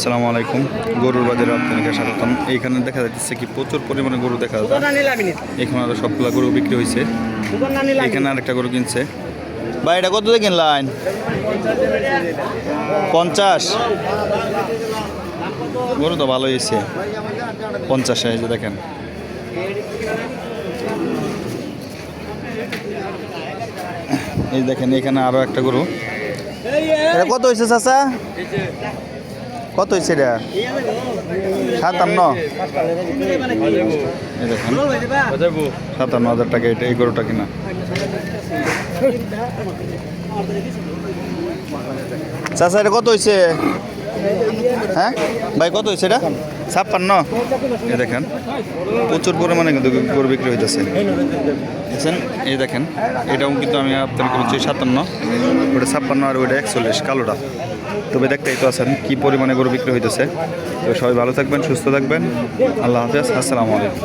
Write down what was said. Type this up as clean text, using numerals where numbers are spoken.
আসসালামু আলাইকুম। গরুর বাজারে আপনাকে স্বাগতম। এইখানে দেখা যাচ্ছে কি প্রচুর পরিমাণে গরু দেখা যাচ্ছে। এখানে আরো সবগুলা গরু বিক্রি হয়েছে। এখানে আরেকটা গরু কিনছে। ভাই এটা কত দিয়ে কিনলেন? 50। গরু তো ভালো হয়েছে। 50 এই যে দেখেন। এই দেখেন এখানে আরো একটা গরু। এটা কত হয়েছে চাচা? কত হয়েছে এটা? 57। এই দেখেন 57,000 টাকা এটা এই গরুটা কিনা। চাচা এটা কত হয়েছে? হ্যাঁ ভাই কত হয়েছে এটা? 56। এই দেখেন প্রচুর পরিমাণে কিন্তু গরু বিক্রি হইতেছে। বুঝছেন? এই দেখেন এটাও কিন্তু আমি আপনার করেছি 57, ওটা 56 আর ওইটা 41 কালোটা। তবে দেখতেই তো আছেন কী পরিমাণে গরু বিক্রি হইতেছে। তো সবাই ভালো থাকবেন, সুস্থ থাকবেন। আল্লাহ হাফেজ, আসসালামু আলাইকুম।